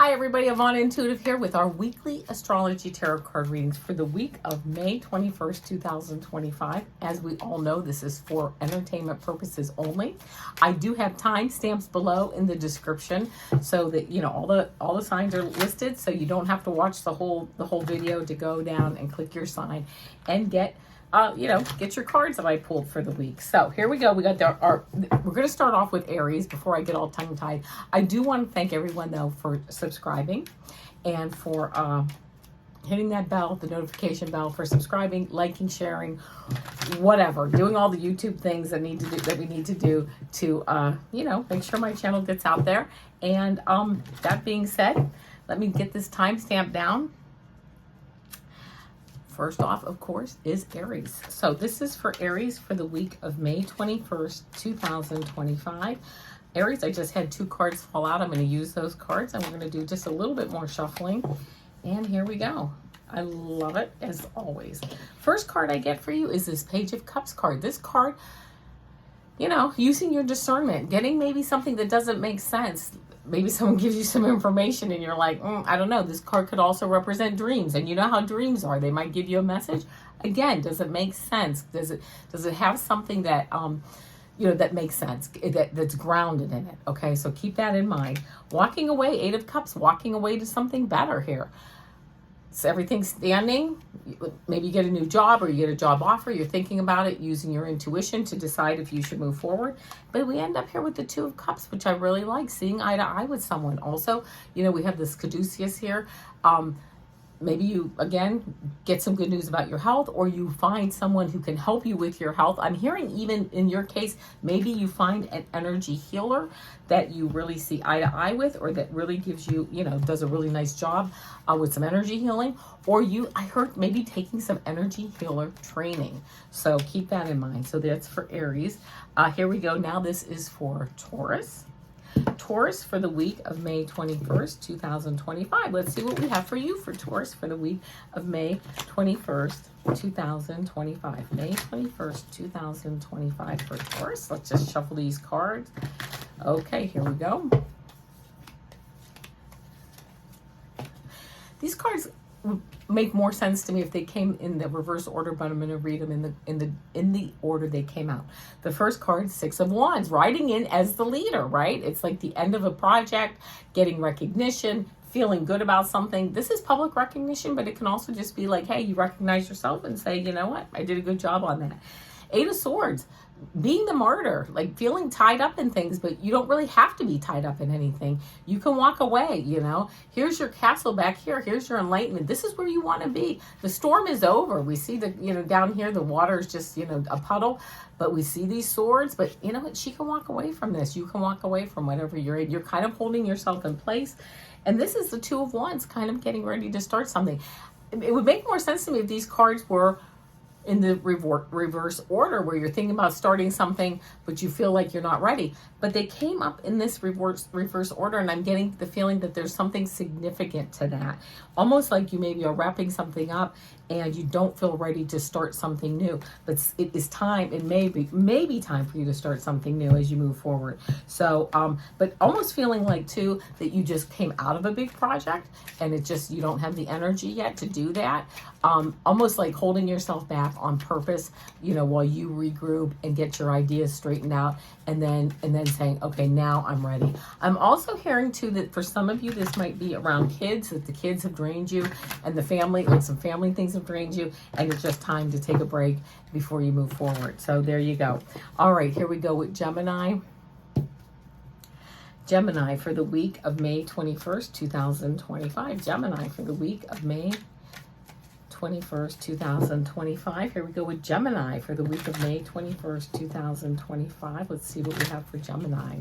Hi everybody, Avana Intuitive here with our weekly astrology tarot card readings for the week of May 21st, 2025. As we all know, this is for entertainment purposes only. I do have timestamps below in the description so that you know all the signs are listed, so you don't have to watch the whole video to go down and click your sign and get get your cards that I pulled for the week. So here we go. We got we're going to start off with Aries before I get all tongue-tied. I do want to thank everyone though for subscribing and for hitting that bell, the notification bell, for subscribing, liking, sharing, whatever, doing all the YouTube things that we need to do to make sure my channel gets out there. And that being said, let me get this timestamp down. First off, of course, is Aries. So this is for Aries for the week of May 21st, 2025. Aries, I just had two cards fall out. I'm going to use those cards and we're going to do just a little bit more shuffling. And here we go. I love it as always. First card I get for you is this Page of Cups card. This card, using your discernment, getting maybe something that doesn't make sense. Maybe someone gives you some information and you're like, I don't know. This card could also represent dreams. And you know how dreams are. They might give you a message. Again, does it make sense? Does it have something that, that makes sense, that's grounded in it? Okay, so keep that in mind. Walking away, Eight of Cups, walking away to something better here. So everything's standing. Maybe you get a new job or you get a job offer. You're thinking about it, using your intuition to decide if you should move forward. But we end up here with the Two of Cups, which I really like, seeing eye to eye with someone. Also, we have this caduceus here. Maybe you, again, get some good news about your health, or you find someone who can help you with your health. I'm hearing, even in your case, maybe you find an energy healer that you really see eye to eye with, or that really gives you, does a really nice job with some energy healing. Or I heard maybe taking some energy healer training. So keep that in mind. So that's for Aries. Here we go. Now this is for Taurus. Taurus for the week of May 21st, 2025. Let's see what we have for you for Taurus for the week of May 21st, 2025. May 21st, 2025 for Taurus. Let's just shuffle these cards. Okay, here we go. These cards would make more sense to me if they came in the reverse order, but I'm going to read them in the order they came out. The first card, Six of Wands, riding in as the leader, right? It's like the end of a project, getting recognition, feeling good about something. This is public recognition, but it can also just be like, hey, you recognize yourself and say, you know what, I did a good job on that. Eight of Swords, being the martyr, like feeling tied up in things, but you don't really have to be tied up in anything. You can walk away, Here's your castle back here. Here's your enlightenment. This is where you want to be. The storm is over. We see down here, the water is just, a puddle, but we see these swords, but you know what? She can walk away from this. You can walk away from whatever you're in. You're kind of holding yourself in place. And this is the Two of Wands, kind of getting ready to start something. It would make more sense to me if these cards were in the reverse order, where you're thinking about starting something, but you feel like you're not ready. But they came up in this reverse order, and I'm getting the feeling that there's something significant to that. Almost like you maybe are wrapping something up and you don't feel ready to start something new. But it is time, it may be time for you to start something new as you move forward. So, but almost feeling like too, that you just came out of a big project and you don't have the energy yet to do that. Almost like holding yourself back on purpose, while you regroup and get your ideas straightened out, and then saying, okay, now I'm ready. I'm also hearing too that for some of you, this might be around kids, that the kids have drained you, and the family, like some family things have drained you, and it's just time to take a break before you move forward. So there you go. All right, here we go with Gemini. Gemini for the week of May 21st, 2025. Gemini for the week of May 21st, 2025. Here we go with Gemini for the week of May 21st, 2025. Let's see what we have for Gemini.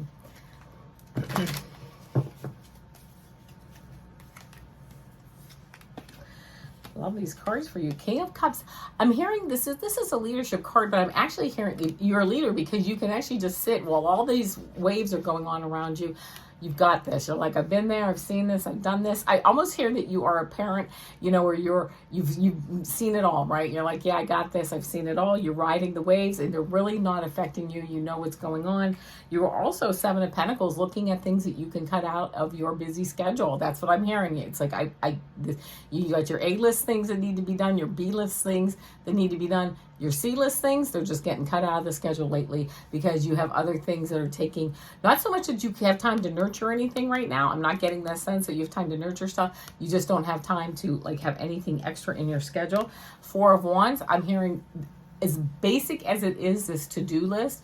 Love these cards for you. King of Cups. I'm hearing this is a leadership card, but I'm actually hearing you're a leader because you can actually just sit while all these waves are going on around you. You've got this. You're like, I've been there, I've seen this, I've done this. I almost hear that you are a parent, you know, where you've seen it all, right? You're like, yeah, I got this, I've seen it all. You're riding the waves and they're really not affecting you. You know what's going on. You're also Seven of Pentacles, looking at things that you can cut out of your busy schedule. That's what I'm hearing. It's like you got your A-list things that need to be done, your B-list things that need to be done. Your C-list things, they're just getting cut out of the schedule lately because you have other things that are taking, not so much that you have time to nurture anything right now. I'm not getting that sense that you have time to nurture stuff. You just don't have time to like have anything extra in your schedule. Four of Wands, I'm hearing, as basic as it is, this to-do list,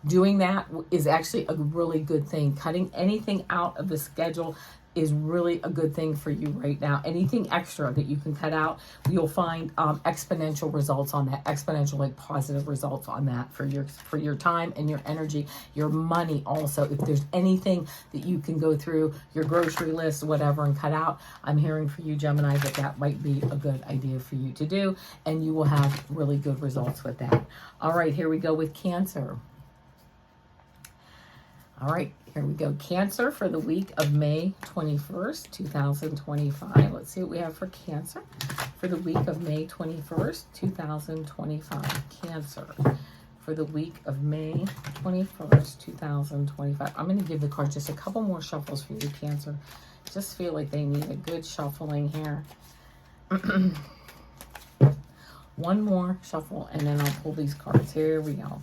doing that is actually a really good thing. Cutting anything out of the schedule is really a good thing for you right now. Anything extra that you can cut out, you'll find exponential results on that, exponential like positive results on that for your time and your energy, your money also. If there's anything that you can go through your grocery list, whatever, and cut out, I'm hearing for you, Gemini, that might be a good idea for you to do, and you will have really good results with that. All right, here we go with Cancer. All right, here we go. Cancer for the week of May 21st, 2025. Let's see what we have for Cancer for the week of May 21st, 2025. Cancer for the week of May 21st, 2025. I'm going to give the cards just a couple more shuffles for you, Cancer. Just feel like they need a good shuffling here. One more shuffle, and then I'll pull these cards. Here we go.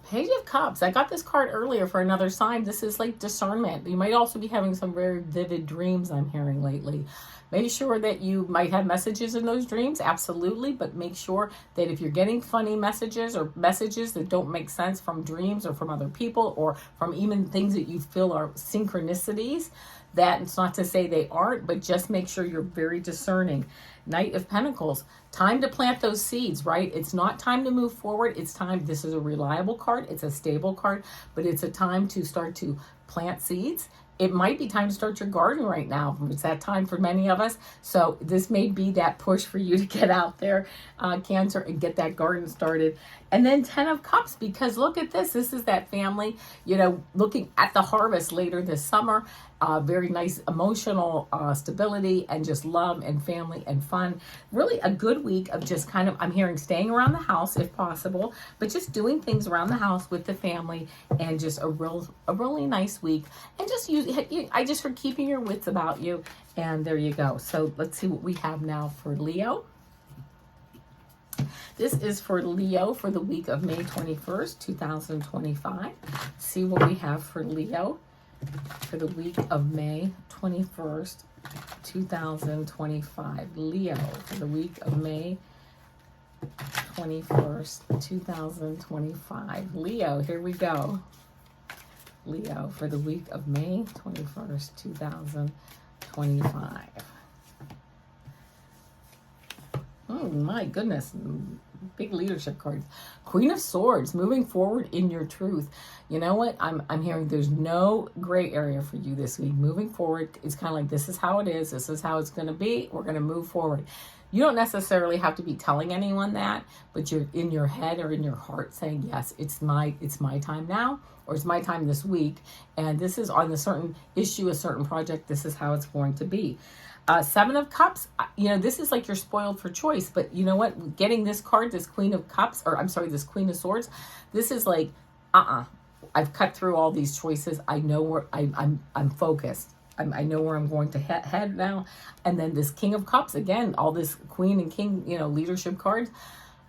Page of Cups. I got this card earlier for another sign. This is like discernment. You might also be having some very vivid dreams, I'm hearing lately. Make sure that you might have messages in those dreams, absolutely, but make sure that if you're getting funny messages or messages that don't make sense from dreams or from other people or from even things that you feel are synchronicities, that it's not to say they aren't, but just make sure you're very discerning. Knight of Pentacles, time to plant those seeds, right? It's not time to move forward. It's time. This is a reliable card. It's a stable card, but it's a time to start to plant seeds. It might be time to start your garden right now. It's that time for many of us. So this may be that push for you to get out there, Cancer, and get that garden started. And then 10 of Cups, because look at this. This is that family, you know, looking at the harvest later this summer. Very nice emotional stability and just love and family and fun. Really a good week of just kind of, I'm hearing staying around the house if possible, but just doing things around the house with the family and just a really nice week. And just I just for keeping your wits about you. And there you go. So let's see what we have now for Leo. This is for Leo for the week of May 21st, 2025. See what we have for Leo for the week of May 21st, 2025. Leo for the week of May 21st, 2025. Leo, here we go. Leo for the week of May 21st, 2025. Oh my goodness, big leadership cards. Queen of Swords, moving forward in your truth. You know what? I'm hearing there's no gray area for you this week. Moving forward, it's kind of like this is how it is. This is how it's going to be. We're going to move forward. You don't necessarily have to be telling anyone that, but you're in your head or in your heart saying, yes, it's my time now, or it's my time this week. And this is on a certain issue, a certain project. This is how it's going to be. Seven of Cups, you know, this is like you're spoiled for choice, but you know what? Getting this card, this Queen of Cups, or I'm sorry, this Queen of Swords, this is like, I've cut through all these choices. I know where I'm focused. I know where I'm going to head now. And then this King of Cups, again, all this Queen and King, you know, leadership cards,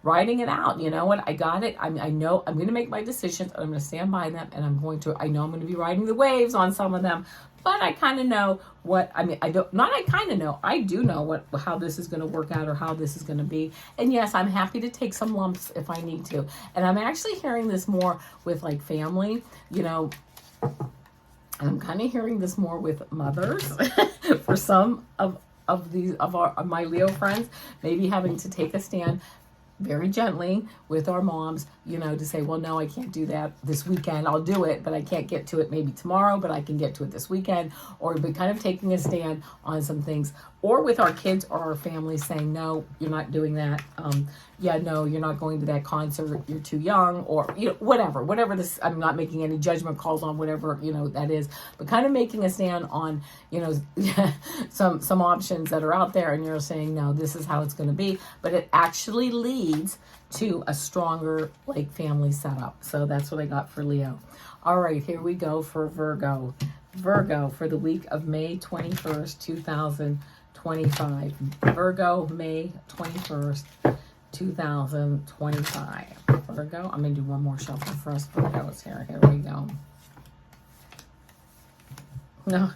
writing it out. You know what? I got it. I know I'm going to make my decisions. I'm going to stand by them, and I know I'm going to be riding the waves on some of them. But I kind of know I do know how this is going to work out or how this is going to be. And yes, I'm happy to take some lumps if I need to. And I'm actually hearing this more with like family, you know, I'm kind of hearing this more with mothers for some of my Leo friends, maybe having to take a stand very gently with our moms, you know, to say, well, no, I can't do that this weekend. I'll do it, but I can't get to it maybe tomorrow, but I can get to it this weekend. Or we're kind of taking a stand on some things. Or with our kids or our family saying, no, you're not doing that. Yeah, no, you're not going to that concert. You're too young, or, you know, whatever this, I'm not making any judgment calls on whatever, you know, that is, but kind of making a stand on, you know, some options that are out there, and you're saying, no, this is how it's going to be. But it actually leads to a stronger, like, family setup. So that's what I got for Leo. All right, here we go for Virgo. Virgo for the week of May 21st, 2025. Virgo, May 21st, 2025. Virgo, I'm going to do one more shuffle for us Virgos here. Here we go. No,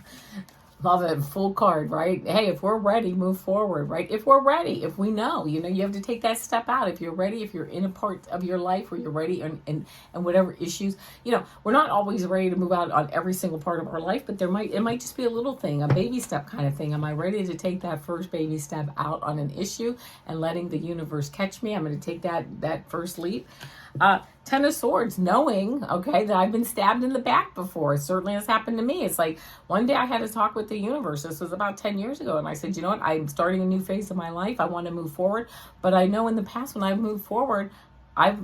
love it. Full card, right? Hey, if we're ready, move forward, right? If we're ready, if we know, you know, you have to take that step out. If you're ready, if you're in a part of your life where you're ready and whatever issues, you know, we're not always ready to move out on every single part of our life, but it might just be a little thing, a baby step kind of thing. Am I ready to take that first baby step out on an issue and letting the universe catch me? I'm going to take that first leap. Ten of Swords, knowing, okay, that I've been stabbed in the back before. It certainly has happened to me. It's like one day I had a talk with the universe. This was about 10 years ago. And I said, you know what? I'm starting a new phase of my life. I want to move forward. But I know in the past when I've moved forward, I've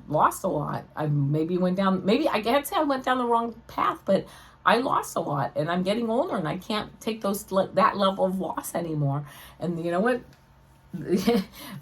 lost a lot. I maybe went down, maybe I can't say I went down the wrong path, but I lost a lot. And I'm getting older and I can't take that level of loss anymore. And you know what?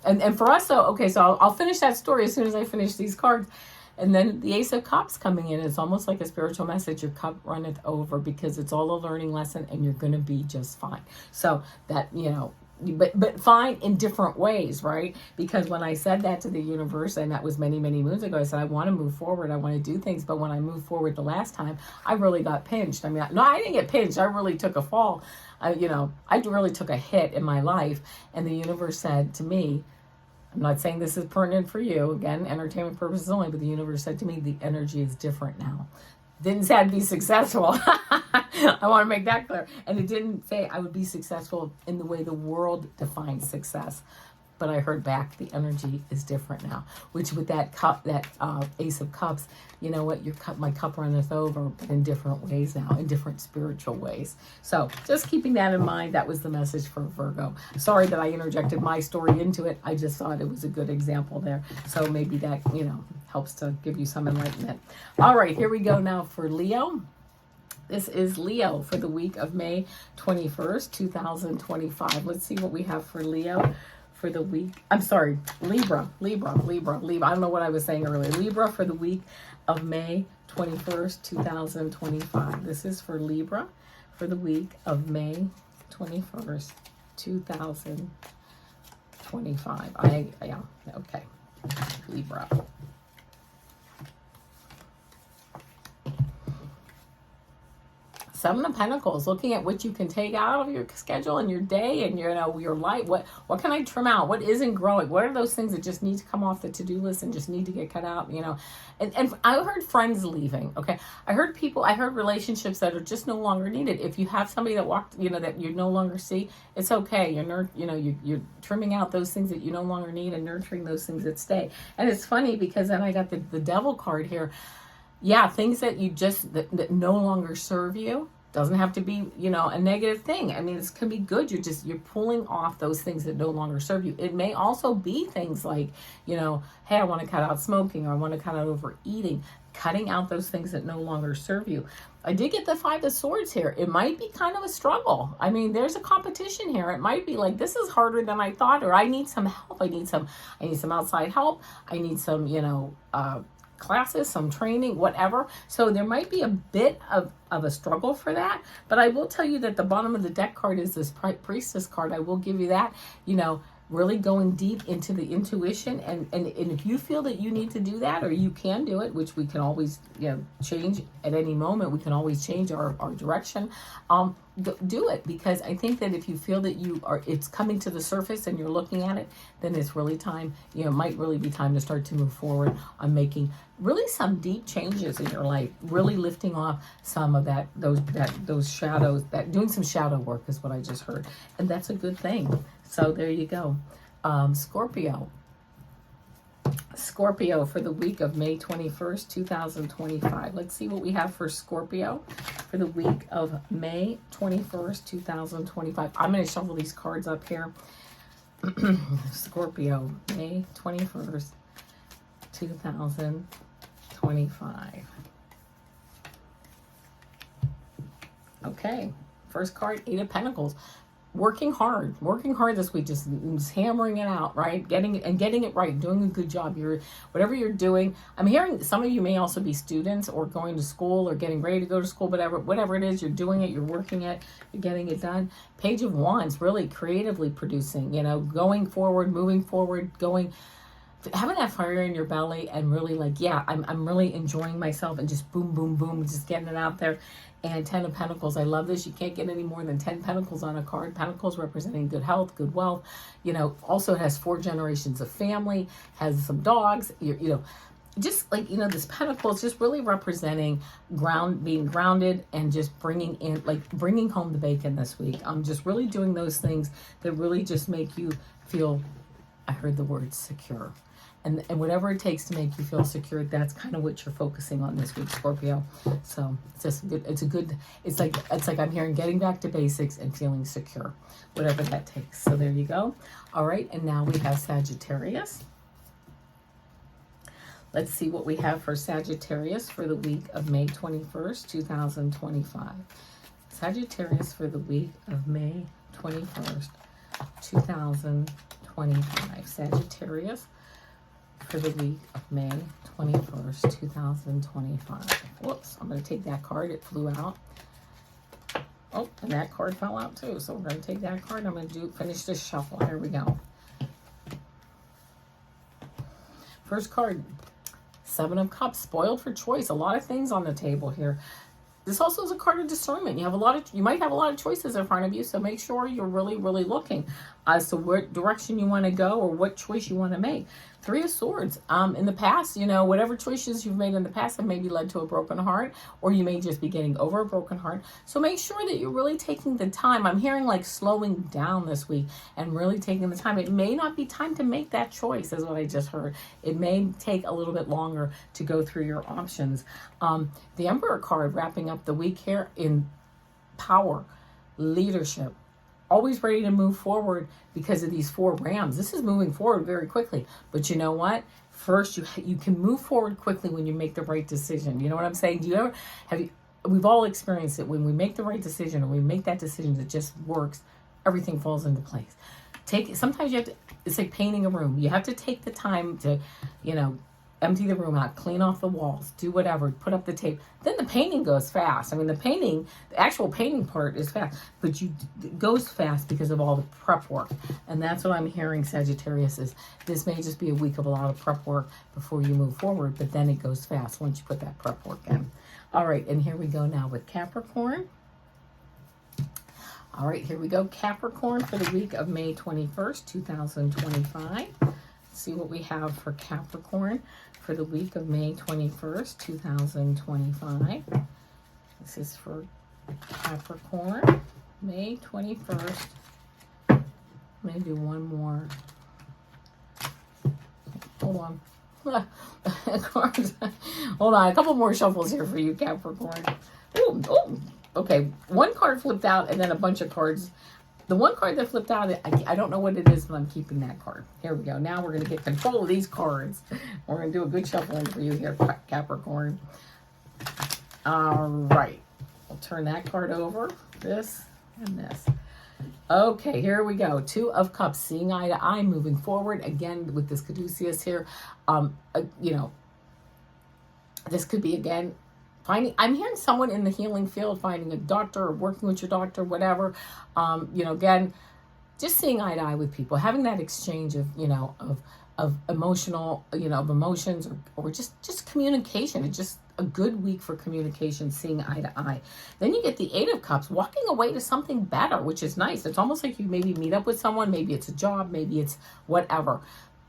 and for us, so okay, so I'll finish that story as soon as I finish these cards. And then the Ace of Cups coming in, it's almost like a spiritual message. Your cup runneth over, because it's all a learning lesson and you're going to be just fine. So that, you know, but fine in different ways, right? Because when I said that to the universe, and that was many, many moons ago, I said, I want to move forward. I want to do things. But when I moved forward the last time, I really got pinched. I mean, no, I didn't get pinched. I really took a fall. I really took a hit in my life. And the universe said to me, I'm not saying this is pertinent for you, again, entertainment purposes only, but the universe said to me, the energy is different now. Didn't say I'd be successful. I want to make that clear. And it didn't say I would be successful in the way the world defines success. But I heard back, the energy is different now. Which with that cup, that Ace of Cups, you know what? My cup runneth over, but in different ways now, in different spiritual ways. So just keeping that in mind, that was the message for Virgo. Sorry that I interjected my story into it. I just thought it was a good example there. So maybe that, you know, helps to give you some enlightenment. All right, here we go now for Leo. This is Leo for the week of May 21st, 2025. Let's see what we have for Leo for the week. I'm sorry, Libra. I don't know what I was saying earlier. Libra for the week of May 21st, 2025. This is for Libra for the week of May 21st, 2025. Yeah, okay. Libra. Seven of Pentacles, looking at what you can take out of your schedule and your day and your life. What can I trim out? What isn't growing? What are those things that just need to come off the to-do list and just need to get cut out? You know, and I heard friends leaving. Okay, I heard relationships that are just no longer needed. If you have somebody that walked, you know, that you no longer see, it's okay. You're trimming out those things that you no longer need and nurturing those things that stay. And it's funny because then I got the Devil card here. Yeah, things that you just, that no longer serve you. Doesn't have to be, you know, a negative thing. I mean, this can be good. You're pulling off those things that no longer serve you. It may also be things like, you know, hey, I want to cut out smoking, or I want to cut out overeating. Cutting out those things that no longer serve you. I did get the Five of Swords here. It might be kind of a struggle. I mean, there's a competition here. It might be like, this is harder than I thought, or I need some help. I need some outside help. I need some, you know, classes, some training, whatever. So there might be a bit of a struggle for that. But I will tell you that the bottom of the deck card is this Priestess card. I will give you that, you know, really going deep into the intuition. And if you feel that you need to do that, or you can do it, which we can always, you know, change at any moment. We can always change our direction. Do it, because I think that if you feel that it's coming to the surface and you're looking at it, then it's really time, you know, might really be time to start to move forward on making really some deep changes in your life, really lifting off some of those shadows, that doing some shadow work is what I just heard. And that's a good thing. So there you go. Scorpio. Scorpio for the week of May 21st, 2025. Let's see what we have for Scorpio for the week of May 21st, 2025. I'm going to shuffle these cards up here. Scorpio, May 21st, 2025. Okay, first card, Eight of Pentacles. Working hard this week, just hammering it out, right? Getting it right, doing a good job. Whatever you're doing. I'm hearing some of you may also be students or going to school or getting ready to go to school, whatever it is, you're doing it, you're working it, you're getting it done. Page of Wands, really creatively producing, going forward, moving forward, having that fire in your belly and really like, yeah, I'm really enjoying myself and just boom, boom, boom, just getting it out there. And 10 of Pentacles, I love this. You can't get any more than 10 Pentacles on a card. Pentacles representing good health, good wealth. Also it has 4 generations of family, has some dogs, just like, this Pentacle is just really representing being grounded and just bringing home the bacon this week. I'm just really doing those things that really just make you feel, I heard the word secure. And whatever it takes to make you feel secure, that's kind of what you're focusing on this week, Scorpio. So it's just good. It's like I'm hearing getting back to basics and feeling secure, whatever that takes. So there you go. All right, and now we have Sagittarius. Let's see what we have for Sagittarius for the week of May 21st, 2025. Sagittarius for the week of May 21st, 2025. Sagittarius for the week of May 21st, 2025. Whoops, I'm going to take that card. It flew out. Oh, and that card fell out too. So we're going to take that card. I'm going to finish this shuffle. Here we go. First card, Seven of Cups. Spoiled for choice. A lot of things on the table here. This also is a card of discernment. You might have a lot of choices in front of you, so make sure you're really, really looking as to what direction you want to go or what choice you want to make. Three of Swords. In the past, whatever choices you've made in the past have maybe led to a broken heart, or you may just be getting over a broken heart. So make sure that you're really taking the time. I'm hearing like slowing down this week and really taking the time. It may not be time to make that choice, is what I just heard. It may take a little bit longer to go through your options. The Emperor card wrapping up the week here in power, leadership, always ready to move forward because of these 4 rams. This is moving forward very quickly. But you know what? First, you can move forward quickly when you make the right decision. You know what I'm saying? We've all experienced it. When we make the right decision, or we make that decision that just works, everything falls into place. Sometimes you have to, it's like painting a room. You have to take the time to, empty the room out, clean off the walls, do whatever, put up the tape. Then the painting goes fast. I mean, the actual painting part is fast, but it goes fast because of all the prep work. And that's what I'm hearing, Sagittarius, is this may just be a week of a lot of prep work before you move forward, but then it goes fast once you put that prep work in. All right, and here we go now with Capricorn. All right, here we go. Capricorn for the week of May 21st, 2025. Let's see what we have for Capricorn for the week of May 21st, 2025. This is for Capricorn, May 21st. I'm going to do one more. Hold on. Hold on, a couple more shuffles here for you, Capricorn. Ooh, okay, one card flipped out and then a bunch of cards. The one card that flipped out, I don't know what it is, but I'm keeping that card. Here we go. Now we're going to get control of these cards. We're going to do a good shuffling for you here, Capricorn. All right. We'll turn that card over. This and this. Okay, here we go. 2 of Cups, seeing eye to eye, moving forward. Again, with this Caduceus here, this could be, again, I'm hearing someone in the healing field, finding a doctor or working with your doctor, whatever. Again, just seeing eye to eye with people, having that exchange of emotional, of emotions or just communication. It's just a good week for communication, seeing eye to eye. Then you get the 8 of Cups, walking away to something better, which is nice. It's almost like you maybe meet up with someone, maybe it's a job, maybe it's whatever.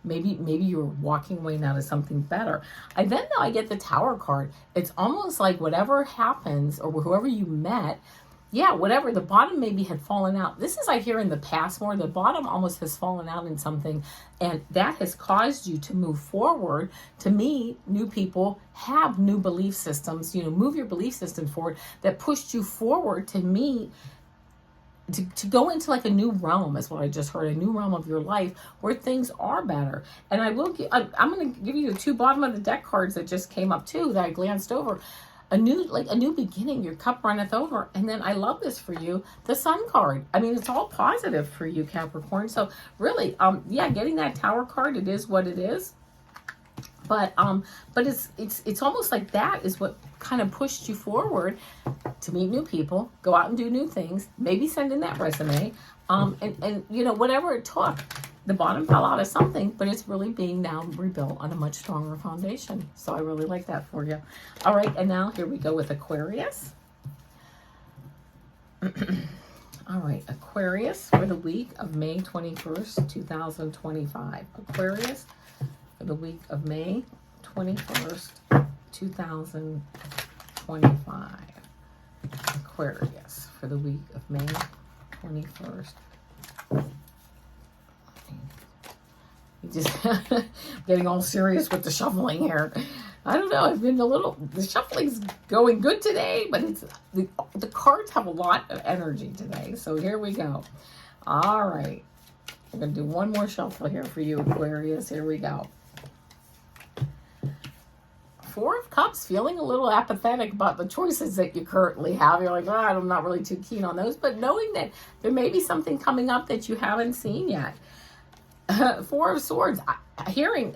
Maybe you're walking away now to something better. I get the Tower card. It's almost like whatever happens or whoever you met, yeah, whatever, the bottom maybe had fallen out. This is, I hear in the past more, the bottom almost has fallen out in something, and that has caused you to move forward, to meet new people, have new belief systems, you know, move your belief system forward, that pushed you forward to meet, to go into like a new realm, is what I just heard, a new realm of your life where things are better. And I will give, I'm going to give you the two bottom of the deck cards that just came up too, that I glanced over. A new beginning, your cup runneth over. And then I love this for you, the Sun card. I mean, it's all positive for you, Capricorn. So really, yeah, getting that Tower card, it is what it is. But it's almost like that is what kind of pushed you forward to meet new people, go out and do new things, maybe send in that resume, and you know, whatever it took. The bottom fell out of something, but it's really being now rebuilt on a much stronger foundation. So I really like that for you. All right, and now here we go with Aquarius. All right, Aquarius for the week of May 21st, 2025. Aquarius for the week of May 21st, 2025. Aquarius for the week of May 21st. Just getting all serious with the shuffling here. I don't know. I've been the shuffling's going good today, but it's the cards have a lot of energy today. So here we go. All right. I'm going to do one more shuffle here for you, Aquarius. Here we go. Four of Cups, feeling a little apathetic about the choices that you currently have. You're like, oh, I'm not really too keen on those. But knowing that there may be something coming up that you haven't seen yet. Four of Swords, hearing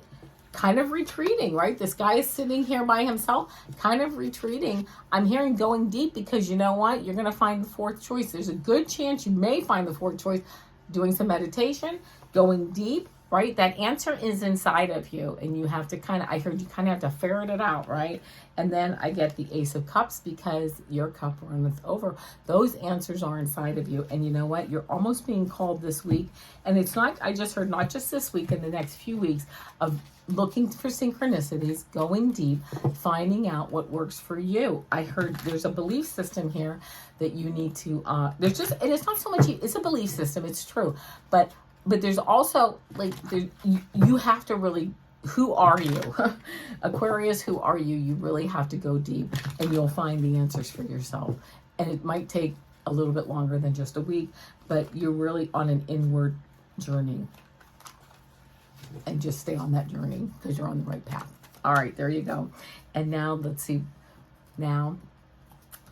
kind of retreating, right? This guy is sitting here by himself, kind of retreating. I'm hearing going deep because you know what? You're going to find the fourth choice. There's a good chance you may find the fourth choice, doing some meditation, going deep, right? That answer is inside of you, and you have to I heard you kind of have to ferret it out, right? And then I get the Ace of Cups because your cup runneth over. Those answers are inside of you, and you know what? You're almost being called this week, and it's not, I just heard, not just this week, in the next few weeks, of looking for synchronicities, going deep, finding out what works for you. I heard there's a belief system here that you need to, there's just, and it's not so much, it's a belief system, it's true, but there's also, like, you have to really, who are you? Aquarius, who are you? You really have to go deep, and you'll find the answers for yourself. And it might take a little bit longer than just a week, but you're really on an inward journey. And just stay on that journey because you're on the right path. All right, there you go. And now let's see. Now,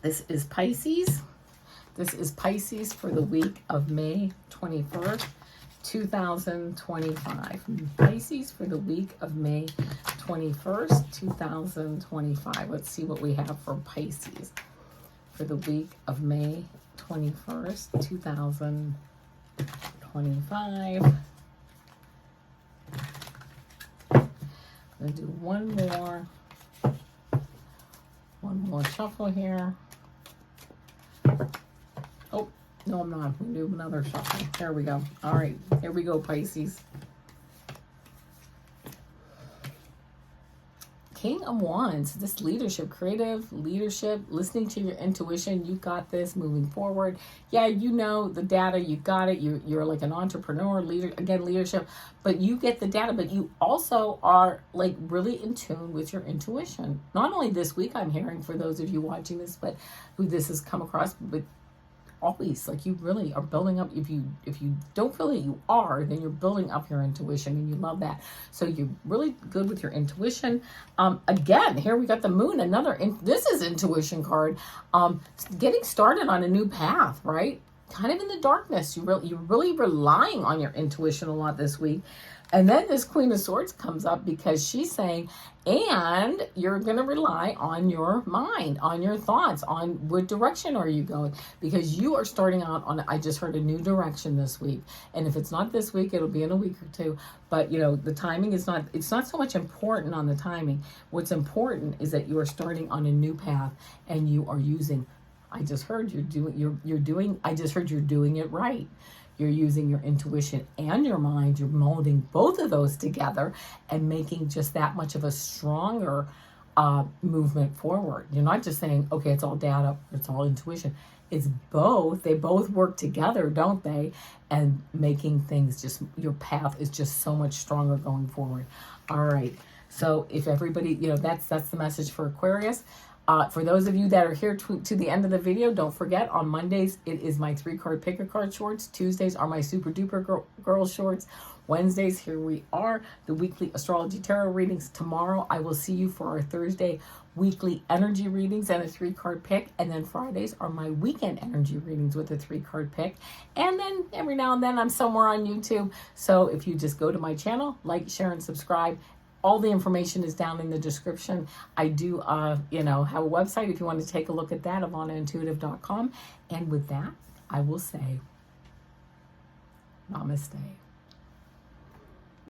this is Pisces. This is Pisces for the week of May 21st. 2025. Pisces for the week of May 21st, 2025. Let's see what we have for Pisces for the week of May 21st, 2025. I'm going to do one more shuffle here. Oh, no, I'm not. We'll do another shuffle. There we go. All right. Here we go, Pisces. King of Wands. This leadership, creative leadership, listening to your intuition. You got this, moving forward. Yeah, you know the data. You got it. You're like an entrepreneur, leader. Again, leadership. But you get the data. But you also are like really in tune with your intuition. Not only this week, I'm hearing for those of you watching this, but who this has come across with. Always, like, you really are building up. If you don't feel that you are, then you're building up your intuition, and you love that. So you're really good with your intuition. Again, here we got the Moon. This is intuition card. Getting started on a new path, right? Kind of in the darkness. You're really relying on your intuition a lot this week. And then this Queen of Swords comes up because she's saying, and you're going to rely on your mind, on your thoughts, on what direction are you going? Because you are starting out on, I just heard, a new direction this week. And if it's not this week, it'll be in a week or two. But, you know, the timing is not, it's not so much important on the timing. What's important is that you are starting on a new path, and you are using, I just heard you're doing it right. You're using your intuition and your mind. You're molding both of those together and making just that much of a stronger movement forward. You're not just saying, okay, it's all data, it's all intuition. It's both. They both work together, don't they? And making things just, your path is just so much stronger going forward. All right. So if everybody, that's the message for Aquarius. For those of you that are here to the end of the video, don't forget, on Mondays, it is my 3-card pick-a-card shorts. Tuesdays are my super duper girl shorts. Wednesdays, here we are, the weekly astrology tarot readings. Tomorrow, I will see you for our Thursday weekly energy readings and a 3-card pick. And then Fridays are my weekend energy readings with a 3-card pick. And then every now and then I'm somewhere on YouTube. So if you just go to my channel, like, share, and subscribe. All the information is down in the description. I do, have a website if you want to take a look at that, avanaintuitive.com. And with that, I will say, namaste.